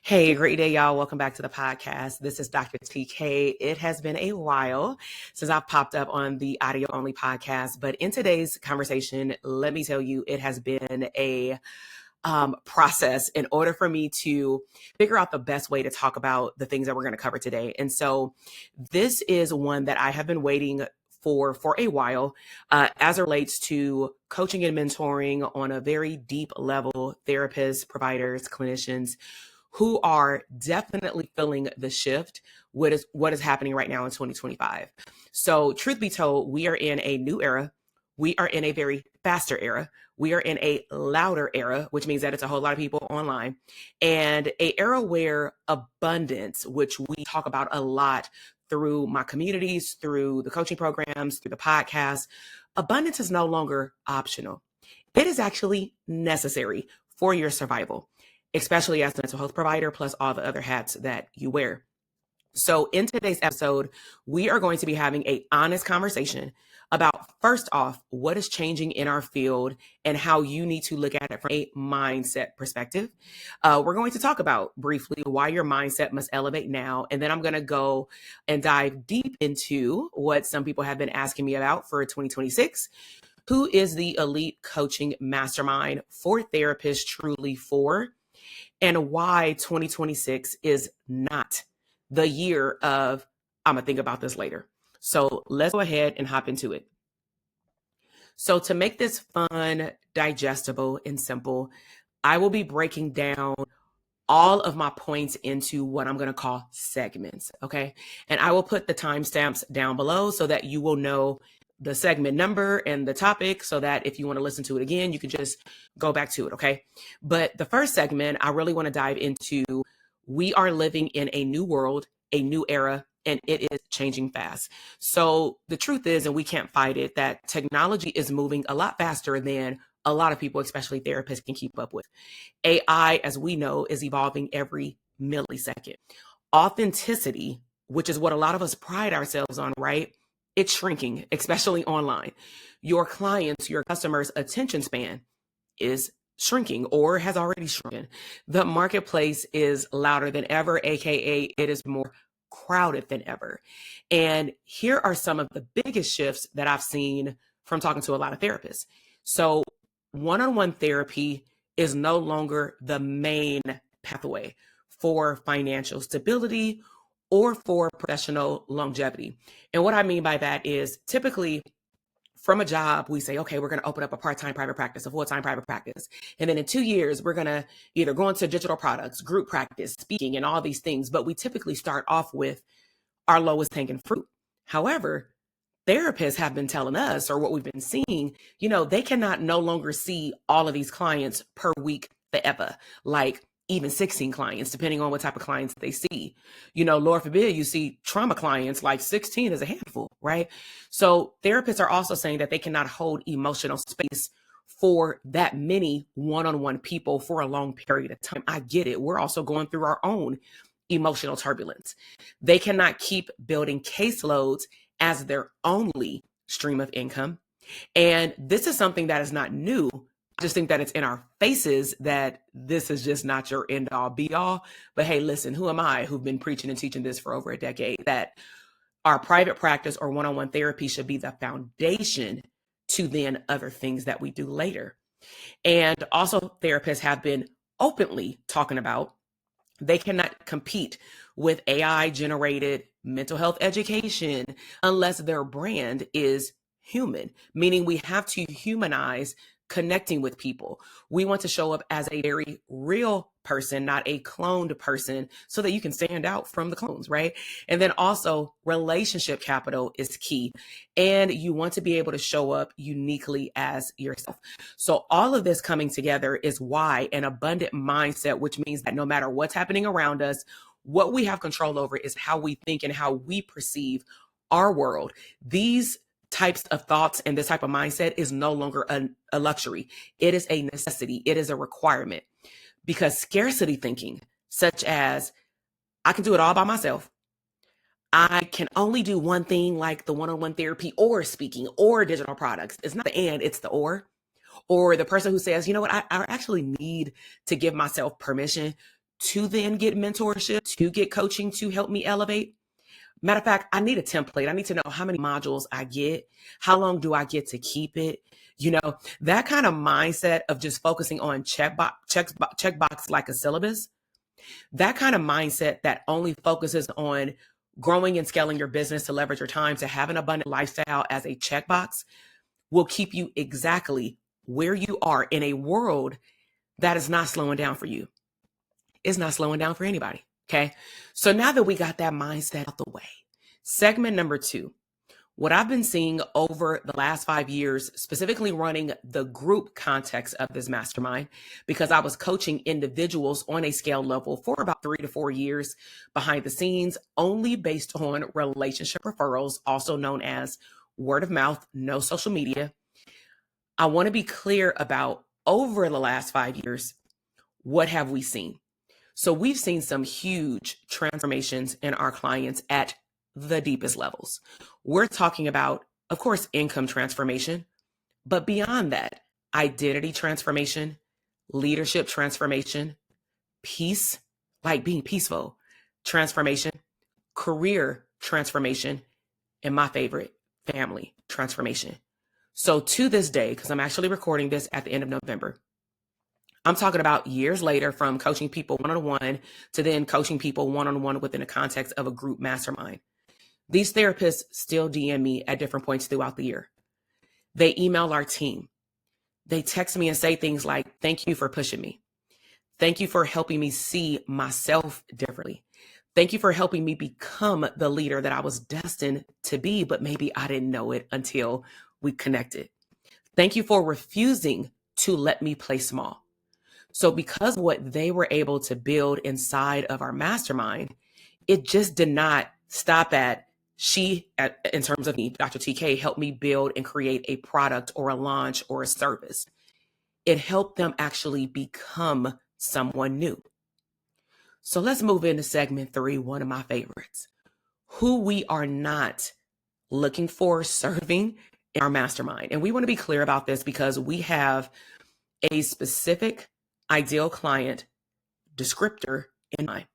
Hey, great day, y'all. Welcome back to the podcast. This is Dr. TK. It has been a while since I've popped up on the audio only podcast, but in today's conversation, let me tell you, it has been a process in order for me to figure out the best way to talk about the things that we're going to cover today. And so this is one that I have been waiting for a while as it relates to coaching and mentoring on a very deep level, therapists, providers, clinicians who are definitely feeling the shift, what is happening right now in 2025. So truth be told, we are in a new era. We are in a very faster era. We are in a louder era, which means that it's a whole lot of people online, and a era where abundance, which we talk about a lot through my communities, through the coaching programs, through the podcast, abundance is no longer optional. It is actually necessary for your survival, especially as a mental health provider, plus all the other hats that you wear. So in today's episode, we are going to be having an honest conversation about, first off, what is changing in our field and how you need to look at it from a mindset perspective. We're going to talk about briefly why your mindset must elevate now. And then I'm going to go and dive deep into what some people have been asking me about for 2026. Who is the elite coaching mastermind for therapists truly for? And why 2026 is not the year of, I'm going to think about this later. So let's go ahead and hop into it. So to make this fun, digestible, and simple, I will be breaking down all of my points into what I'm going to call segments. Okay. And I will put the timestamps down below so that you will know the segment number and the topic, so that if you want to listen to it again, you can just go back to it. Okay. But the first segment, I really want to dive into, we are living in a new world, a new era, and it is changing fast. So the truth is, and we can't fight it, that technology is moving a lot faster than a lot of people, especially therapists, can keep up with. AI, as we know, is evolving every millisecond. Authenticity, which is what a lot of us pride ourselves on, right? It's shrinking, especially online. Your clients, your customers' attention span is shrinking or has already shrunken. The marketplace is louder than ever, AKA it is more crowded than ever. And here are some of the biggest shifts that I've seen from talking to a lot of therapists. So one-on-one therapy is no longer the main pathway for financial stability or for professional longevity. And what I mean by that is, typically from a job, we say, okay, we're going to open up a part-time private practice, a full-time private practice. And then in 2 years, we're going to either go into digital products, group practice, speaking, and all these things. But we typically start off with our lowest hanging fruit. However, therapists have been telling us, or what we've been seeing, they cannot no longer see all of these clients per week forever, like even 16 clients, depending on what type of clients they see. Lord forbid you see trauma clients, like 16 is a handful, right? So therapists are also saying that they cannot hold emotional space for that many one-on-one people for a long period of time. I get it. We're also going through our own emotional turbulence. They cannot keep building caseloads as their only stream of income. And this is something that is not new. I just think that it's in our faces that this is just not your end all be all. But hey, listen, who am I, who've been preaching and teaching this for over a decade, that our private practice or one-on-one therapy should be the foundation to then other things that we do later. And also, therapists have been openly talking about they cannot compete with AI generated mental health education unless their brand is human, meaning we have to humanize connecting with people. We want to show up as a very real person, not a cloned person, so that you can stand out from the clones, right? And then also, relationship capital is key. And you want to be able to show up uniquely as yourself. So all of this coming together is why an abundant mindset, which means that no matter what's happening around us, what we have control over is how we think and how we perceive our world. These types of thoughts and this type of mindset is no longer a luxury. It is a necessity. It is a requirement, because scarcity thinking, such as I can do it all by myself, I can only do one thing, like the one-on-one therapy or speaking or digital products. It's not the and, it's the or the person who says, you know what, I actually need to give myself permission to then get mentorship, to get coaching to help me elevate? Matter of fact, I need a template. I need to know how many modules I get. How long do I get to keep it? That kind of mindset of just focusing on checkbox like a syllabus, that kind of mindset that only focuses on growing and scaling your business to leverage your time to have an abundant lifestyle as a checkbox will keep you exactly where you are in a world that is not slowing down for you. It's not slowing down for anybody. Okay. So now that we got that mindset out the way, segment number 2, what I've been seeing over the last 5 years, specifically running the group context of this mastermind, because I was coaching individuals on a scale level for about 3 to 4 years behind the scenes, only based on relationship referrals, also known as word of mouth, no social media. I want to be clear about over the last 5 years, what have we seen? So we've seen some huge transformations in our clients at the deepest levels. We're talking about, of course, income transformation, but beyond that, identity transformation, leadership transformation, peace, like being peaceful transformation, career transformation, and my favorite, family transformation. So to this day, because I'm actually recording this at the end of November, I'm talking about years later, from coaching people one-on-one to then coaching people one-on-one within the context of a group mastermind. These therapists still DM me at different points throughout the year. They email our team. They text me and say things like, thank you for pushing me. Thank you for helping me see myself differently. Thank you for helping me become the leader that I was destined to be, but maybe I didn't know it until we connected. Thank you for refusing to let me play small. So because of what they were able to build inside of our mastermind, it just did not stop at in terms of me, Dr. TK, helped me build and create a product or a launch or a service. It helped them actually become someone new. So let's move into segment 3, one of my favorites. Who we are not looking for serving in our mastermind. And we want to be clear about this because we have a specific ideal client descriptor in mind.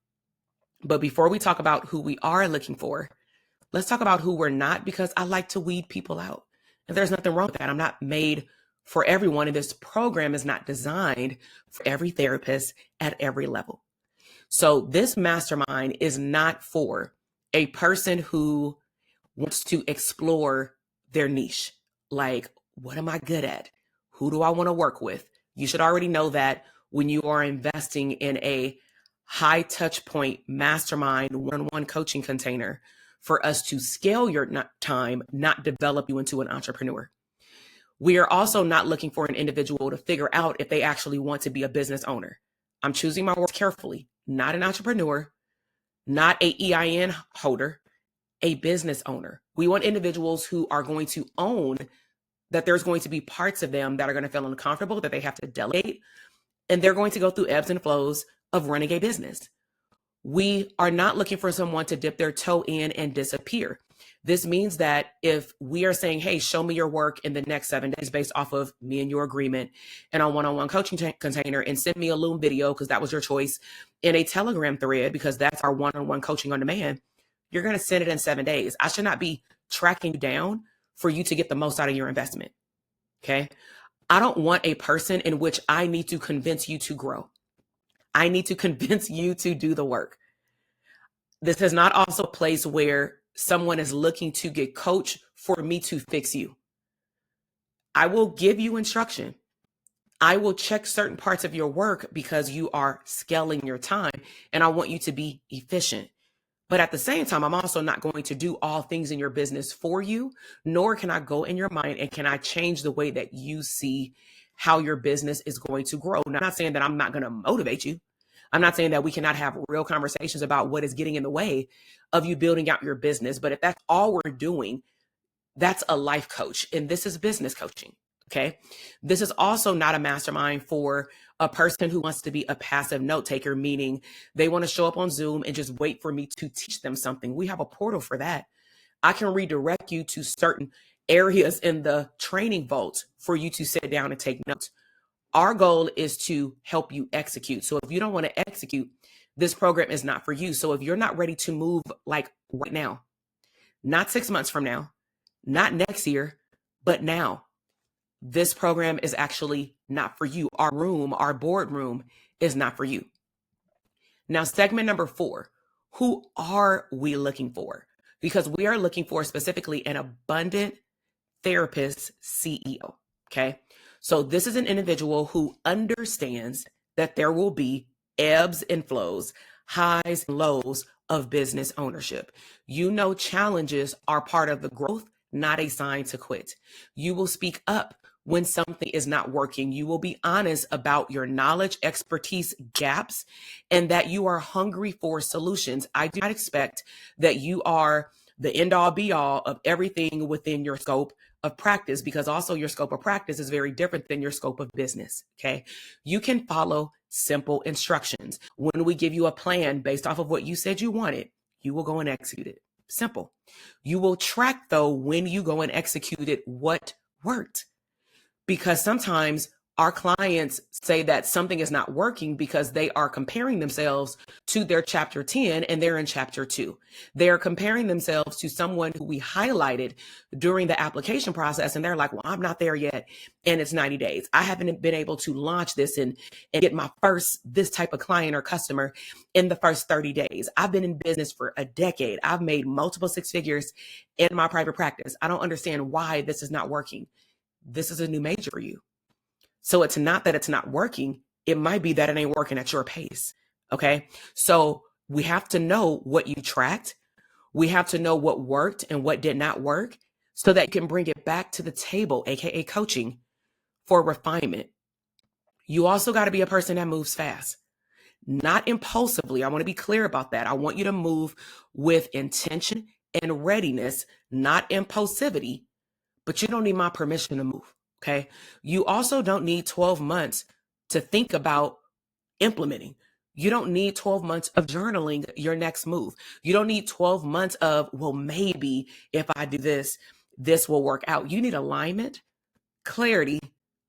But before we talk about who we are looking for, let's talk about who we're not, because I like to weed people out. And there's nothing wrong with that. I'm not made for everyone, and this program is not designed for every therapist at every level. So this mastermind is not for a person who wants to explore their niche. Like, what am I good at? Who do I want to work with? You should already know that when you are investing in a high touch point mastermind one-on-one coaching container for us to scale your time, not develop you into an entrepreneur. We are also not looking for an individual to figure out if they actually want to be a business owner. I'm choosing my words carefully, not an entrepreneur, not a EIN holder, a business owner. We want individuals who are going to own that there's going to be parts of them that are going to feel uncomfortable, that they have to delegate, and they're going to go through ebbs and flows of running a business. We are not looking for someone to dip their toe in and disappear. This means that if we are saying, hey, show me your work in the next 7 days based off of me and your agreement and a one-on-one coaching container, and send me a Loom video because that was your choice, in a Telegram thread because that's our one-on-one coaching on demand, you're going to send it in 7 days. I should not be tracking you down for you to get the most out of your investment. Okay. I don't want a person in which I need to convince you to grow. I need to convince you to do the work. This is not also a place where someone is looking to get coached for me to fix you. I will give you instruction. I will check certain parts of your work because you are scaling your time and I want you to be efficient. But at the same time, I'm also not going to do all things in your business for you, nor can I go in your mind and can I change the way that you see how your business is going to grow. Now, I'm not saying that I'm not going to motivate you. I'm not saying that we cannot have real conversations about what is getting in the way of you building out your business. But if that's all we're doing, that's a life coach. And this is business coaching. Okay. This is also not a mastermind for a person who wants to be a passive note taker, meaning they want to show up on Zoom and just wait for me to teach them something. We have a portal for that. I can redirect you to certain areas in the training vault for you to sit down and take notes. Our goal is to help you execute. So if you don't want to execute, this program is not for you. So if you're not ready to move like right now, not 6 months from now, not next year, but now, this program is actually not for you. Our boardroom is not for you. Now, segment number 4, who are we looking for? Because we are looking for specifically an abundant therapist CEO. Okay. So this is an individual who understands that there will be ebbs and flows, highs and lows of business ownership. Challenges are part of the growth, not a sign to quit. You will speak up when something is not working. You will be honest about your knowledge, expertise gaps, and that you are hungry for solutions. I do not expect that you are the end all be all of everything within your scope of practice, because also your scope of practice is very different than your scope of business. Okay. You can follow simple instructions. When we give you a plan based off of what you said you wanted, you will go and execute it. Simple. You will track though, when you go and execute it, what worked. Because sometimes our clients say that something is not working because they are comparing themselves to their chapter 10 and they're in chapter 2. They're comparing themselves to someone who we highlighted during the application process. And they're like, well, I'm not there yet. And it's 90 days. I haven't been able to launch this and get my first this type of client or customer in the first 30 days. I've been in business for a decade. I've made multiple 6 figures in my private practice. I don't understand why this is not working. This is a new major for you. So it's not that it's not working. It might be that it ain't working at your pace. Okay. So we have to know what you tracked. We have to know what worked and what did not work so that you can bring it back to the table, AKA coaching, for refinement. You also got to be a person that moves fast, not impulsively. I want to be clear about that. I want you to move with intention and readiness, not impulsivity, but you don't need my permission to move. Okay. You also don't need 12 months to think about implementing. You don't need 12 months of journaling your next move. You don't need 12 months of, well, maybe if I do this, this will work out. You need alignment, clarity,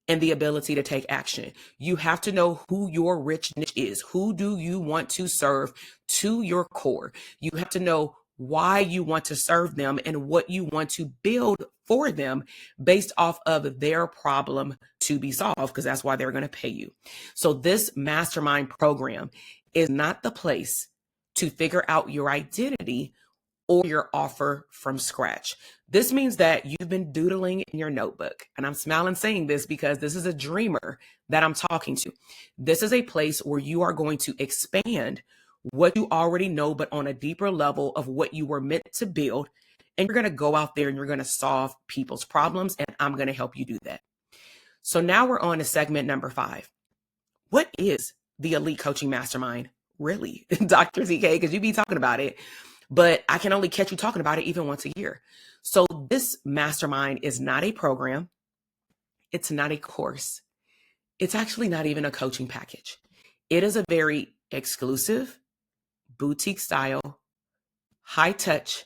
and the ability to take action. You have to know who your rich niche is. Who do you want to serve to your core? You have to know why you want to serve them and what you want to build for them based off of their problem to be solved, because that's why they're going to pay you. So this mastermind program is not the place to figure out your identity or your offer from scratch. This means that you've been doodling in your notebook. And I'm smiling saying this because this is a dreamer that I'm talking to. This is a place where you are going to expand what you already know, but on a deeper level of what you were meant to build. And you're going to go out there and you're going to solve people's problems. And I'm going to help you do that. So now we're on to segment number 5. What is the Elite Coaching Mastermind? Really, Dr. TK, because you be talking about it, but I can only catch you talking about it even once a year. So this mastermind is not a program. It's not a course. It's actually not even a coaching package. It is a very exclusive, boutique style, high touch,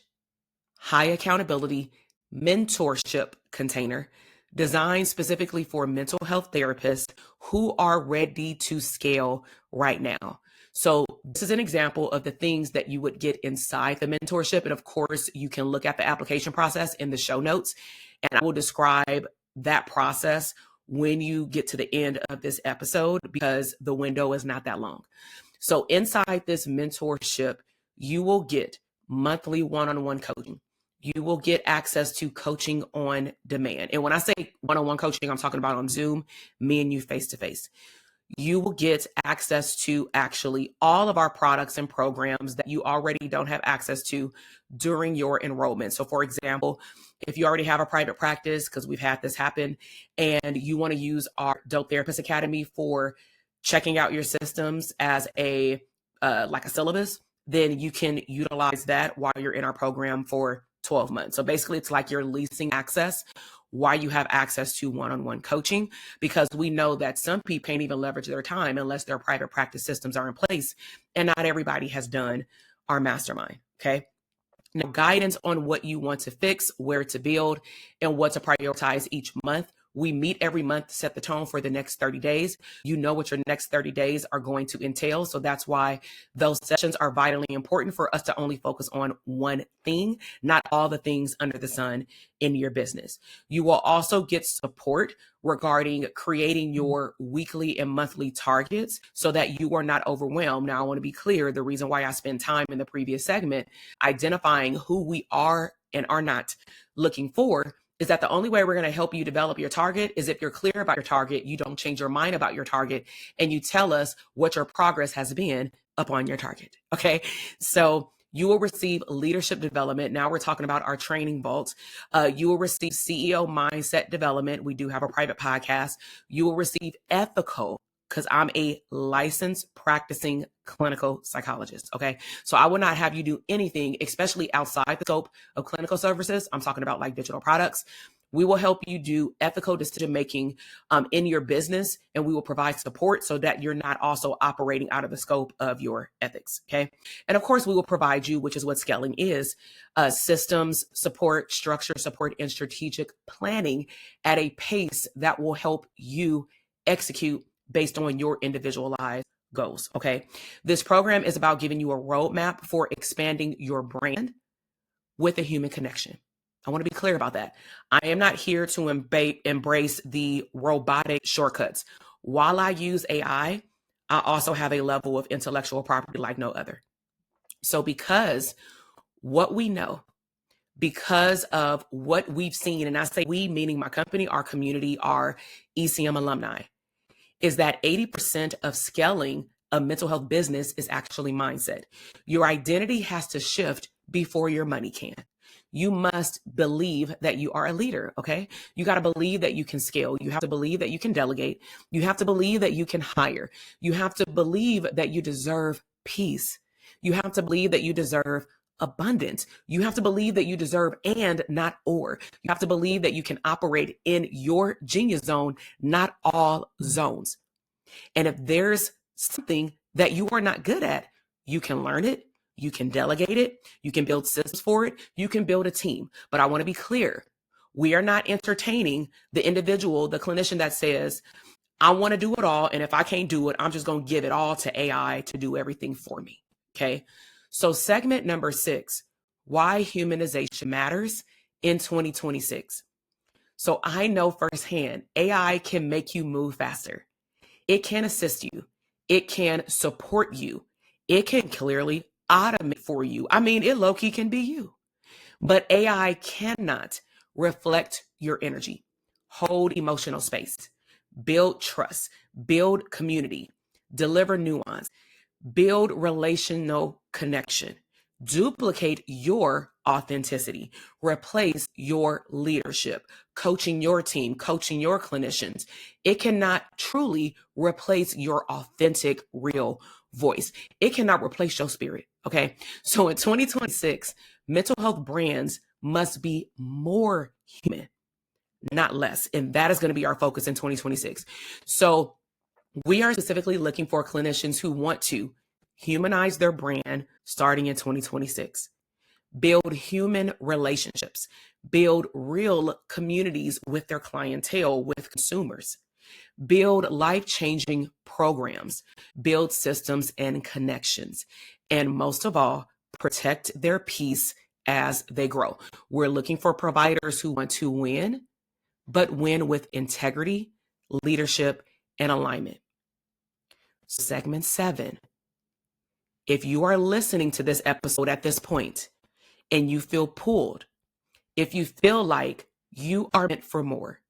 high accountability mentorship container designed specifically for mental health therapists who are ready to scale right now. So this is an example of the things that you would get inside the mentorship. And of course, you can look at the application process in the show notes, and I will describe that process when you get to the end of this episode, because the window is not that long. So inside this mentorship, you will get monthly one-on-one coaching. You will get access to coaching on demand. And when I say one-on-one coaching, I'm talking about on Zoom, me and you face-to-face. You will get access to actually all of our products and programs that you already don't have access to during your enrollment. So for example, if you already have a private practice, because we've had this happen, and you want to use our Dope Therapist Academy for checking out your systems as a like a syllabus, then you can utilize that while you're in our program for 12 months. So basically it's like you're leasing access while you have access to one-on-one coaching, because we know that some people can't even leverage their time unless their private practice systems are in place. And not everybody has done our mastermind. Okay. Now, guidance on what you want to fix, where to build, and what to prioritize each month We meet every month to set the tone for the next 30 days. You know what your next 30 days are going to entail. So that's why those sessions are vitally important for us to only focus on one thing, not all the things under the sun in your business. You will also get support regarding creating your weekly and monthly targets so that you are not overwhelmed. Now, I want to be clear, the reason why I spent time in the previous segment identifying who we are and are not looking for is that the only way we're going to help you develop your target is if you're clear about your target, you don't change your mind about your target, and you tell us what your progress has been upon your target. Okay. So you will receive leadership development. Now we're talking about our training vault. You will receive CEO mindset development. We do have a private podcast. You will receive ethical, because I'm a licensed practicing clinical psychologist. Okay. So I will not have you do anything, especially outside the scope of clinical services. I'm talking about like digital products. We will help you do ethical decision making in your business, and we will provide support so that you're not also operating out of the scope of your ethics. Okay. And of course, we will provide you, which is what scaling is, systems support, structure support, and strategic planning at a pace that will help you execute based on your individualized goals. Okay. This program is about giving you a roadmap for expanding your brand with a human connection. I want to be clear about that. I am not here to embrace the robotic shortcuts. While I use AI, I also have a level of intellectual property like no other. So because what we know, because of what we've seen, and I say we, meaning my company, our community, our ECM alumni, is that 80% of scaling a mental health business is actually mindset. Your identity has to shift before your money can. You must believe that you are a leader, okay? You got to believe that you can scale. You have to believe that you can delegate. You have to believe that you can hire. You have to believe that you deserve peace. You have to believe that you deserve abundance. You have to believe that you deserve and not or. You have to believe that you can operate in your genius zone, not all zones. And if there's something that you are not good at, you can learn it. You can delegate it. You can build systems for it. You can build a team. But I want to be clear. We are not entertaining the individual, the clinician that says, I want to do it all. And if I can't do it, I'm just going to give it all to AI to do everything for me. Okay. So segment number 6, why humanization matters in 2026. So I know firsthand, AI can make you move faster. It can assist you. It can support you. It can clearly automate for you. I mean, it low-key can be you. But AI cannot reflect your energy, hold emotional space, build trust, build community, deliver nuance, build relational connection, duplicate your authenticity, replace your leadership, coaching your team, coaching your clinicians. It cannot truly replace your authentic, real voice. It cannot replace your spirit. Okay. So in 2026, mental health brands must be more human, not less. And that is going to be our focus in 2026. So we are specifically looking for clinicians who want to humanize their brand starting in 2026, build human relationships, build real communities with their clientele, with consumers, build life-changing programs, build systems and connections, and most of all, protect their peace as they grow. We're looking for providers who want to win, but win with integrity, leadership, and alignment. Segment 7. If you are listening to this episode at this point and you feel pulled, if you feel like you are meant for more,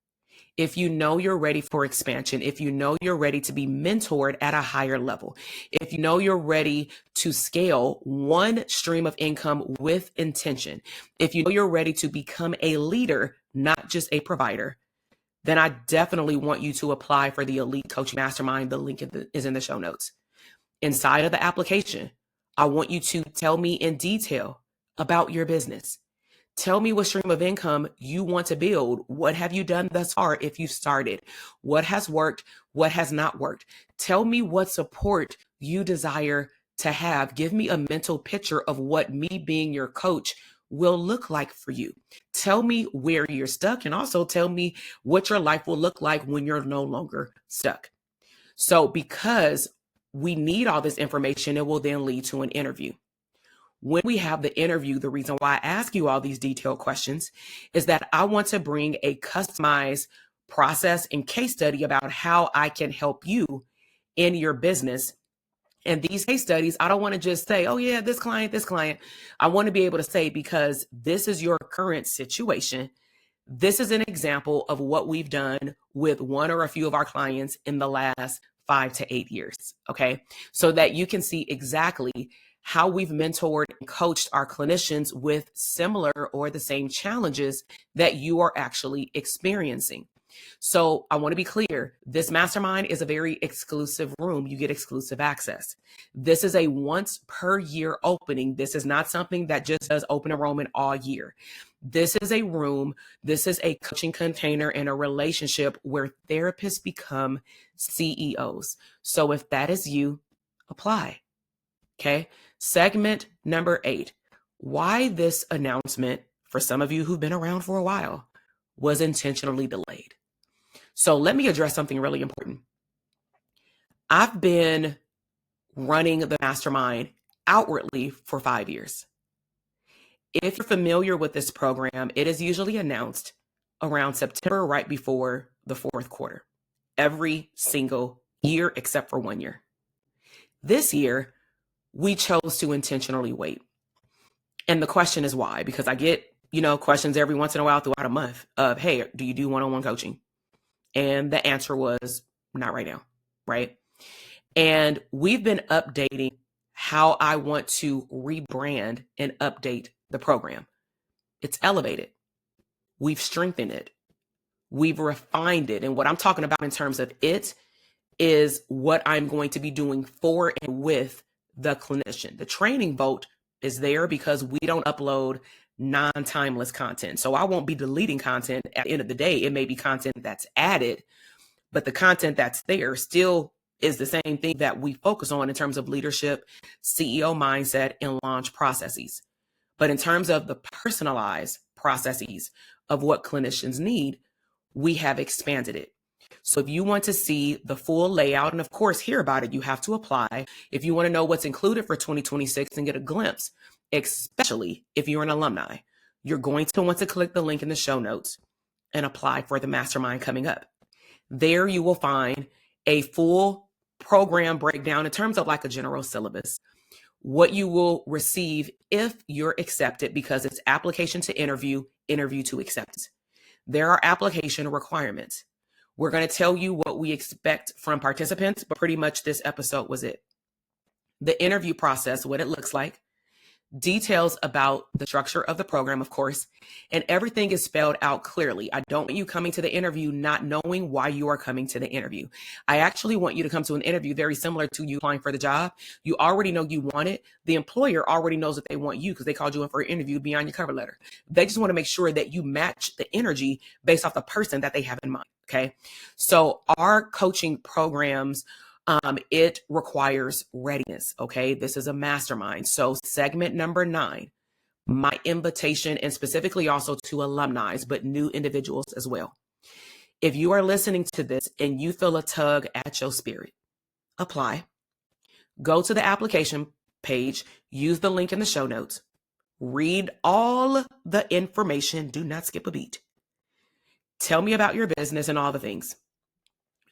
if you know you're ready for expansion, if you know you're ready to be mentored at a higher level, if you know you're ready to scale one stream of income with intention, if you know you're ready to become a leader, not just a provider, then I definitely want you to apply for the Elite Coaching Mastermind. The link is in the show notes. Inside of the application, I want you to tell me in detail about your business. Tell me what stream of income you want to build. What have you done thus far if you started? What has worked? What has not worked? Tell me what support you desire to have. Give me a mental picture of what me being your coach will look like for you. Tell me where you're stuck, and also tell me what your life will look like when you're no longer stuck. So because we need all this information, it will then lead to an interview. When we have the interview, the reason why I ask you all these detailed questions is that I want to bring a customized process and case study about how I can help you in your business. And these case studies, I don't want to just say, oh yeah, this client. I want to be able to say, because this is your current situation, this is an example of what we've done with one or a few of our clients in the last 5 to 8 years. Okay. So that you can see exactly how we've mentored and coached our clinicians with similar or the same challenges that you are actually experiencing. So I want to be clear, this mastermind is a very exclusive room. You get exclusive access. This is a once per year opening. This is not something that just does open enrollment all year. This is a room. This is a coaching container and a relationship where therapists become CEOs. So if that is you, apply. Okay. Segment number 8, why this announcement, for some of you who've been around for a while, was intentionally delayed. So let me address something really important. I've been running the mastermind outwardly for 5 years. If you're familiar with this program, it is usually announced around September, right before the fourth quarter, every single year except for 1 year. This year, we chose to intentionally wait. And the question is why? Because I get, questions every once in a while throughout a month of, hey, do you do one-on-one coaching? And the answer was not right now, right? And we've been updating how I want to rebrand and update the program. It's elevated. We've strengthened it. We've refined it. And what I'm talking about in terms of it is what I'm going to be doing for and with the clinician. The training vote is there because we don't upload non-timeless content. So I won't be deleting content. At the end of the day, it may be content that's added, but the content that's there still is the same thing that we focus on in terms of leadership, CEO mindset, and launch processes. But in terms of the personalized processes of what clinicians need, we have expanded it. So if you want to see the full layout and of course hear about it, you have to apply. If you want to know what's included for 2026 and get a glimpse, especially if you're an alumni, you're going to want to click the link in the show notes and apply for the mastermind coming up. There you will find a full program breakdown in terms of like a general syllabus, what you will receive if you're accepted, because it's application to interview, interview to acceptance. There are application requirements. We're going to tell you what we expect from participants, but pretty much this episode was it. The interview process, what it looks like, details about the structure of the program, of course, and everything is spelled out clearly. I don't want you coming to the interview not knowing why you are coming to the interview. I actually want you to come to an interview very similar to you applying for the job. You already know you want it. The employer already knows that they want you because they called you in for an interview beyond your cover letter. They just want to make sure that you match the energy based off the person that they have in mind. Okay. So our coaching programs, it requires readiness. Okay. This is a mastermind. So segment number 9, my invitation, and specifically also to alumni, but new individuals as well. If you are listening to this and you feel a tug at your spirit, apply. Go to the application page, use the link in the show notes, read all the information. Do not skip a beat. Tell me about your business and all the things.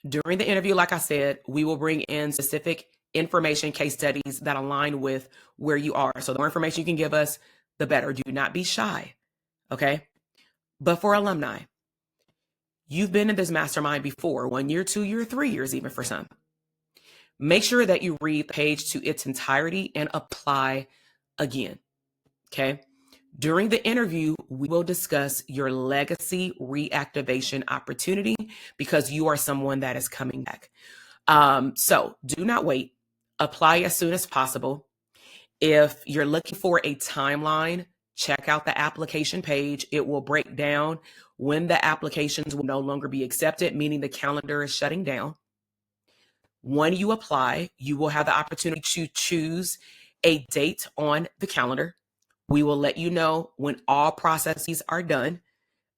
During the interview, like I said, we will bring in specific information, case studies that align with where you are. So the more information you can give us, the better. Do not be shy, okay? But for alumni, you've been in this mastermind before, 1 year, 2 year, 3 years, even for some. Make sure that you read the page to its entirety and apply again, okay? During the interview, we will discuss your legacy reactivation opportunity because you are someone that is coming back. So do not wait. Apply as soon as possible. If you're looking for a timeline, check out the application page. It will break down when the applications will no longer be accepted, meaning the calendar is shutting down. When you apply, you will have the opportunity to choose a date on the calendar. We will let you know when all processes are done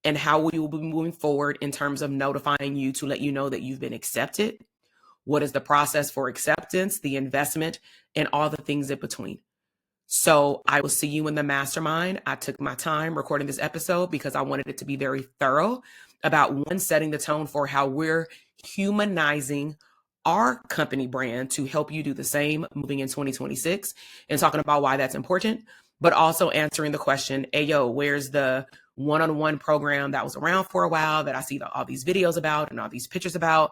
and how we will be moving forward in terms of notifying you to let you know that you've been accepted. What is the process for acceptance, the investment, and all the things in between. So I will see you in the mastermind. I took my time recording this episode because I wanted it to be very thorough about one, setting the tone for how we're humanizing our company brand to help you do the same moving in 2026, and talking about why that's important, but also answering the question, hey, yo, where's the one-on-one program that was around for a while that I see all these videos about and all these pictures about?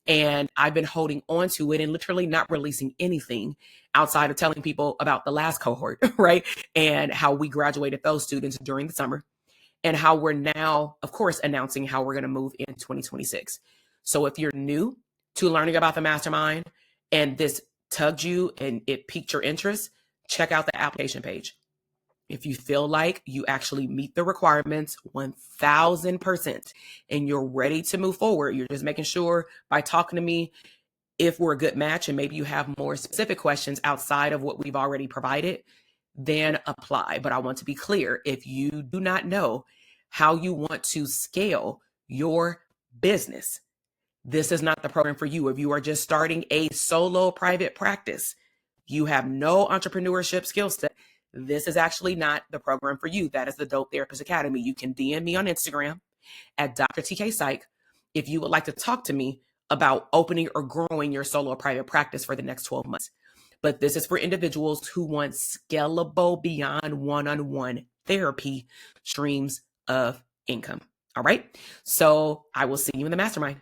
And I've been holding on to it and literally not releasing anything outside of telling people about the last cohort, right? And how we graduated those students during the summer, and how we're now, of course, announcing how we're going to move in 2026. So if you're new to learning about the mastermind and this tugged you and it piqued your interest, check out the application page. If you feel like you actually meet the requirements 1000% and you're ready to move forward, you're just making sure by talking to me if we're a good match, and maybe you have more specific questions outside of what we've already provided, then apply. But I want to be clear, if you do not know how you want to scale your business, this is not the program for you. If you are just starting a solo private practice, you have no entrepreneurship skill set, this is actually not the program for you. That is the Dope Therapist Academy. You can DM me on Instagram at Dr. TK Psych if you would like to talk to me about opening or growing your solo private practice for the next 12 months. But this is for individuals who want scalable beyond one-on-one therapy streams of income. All right. So I will see you in the mastermind.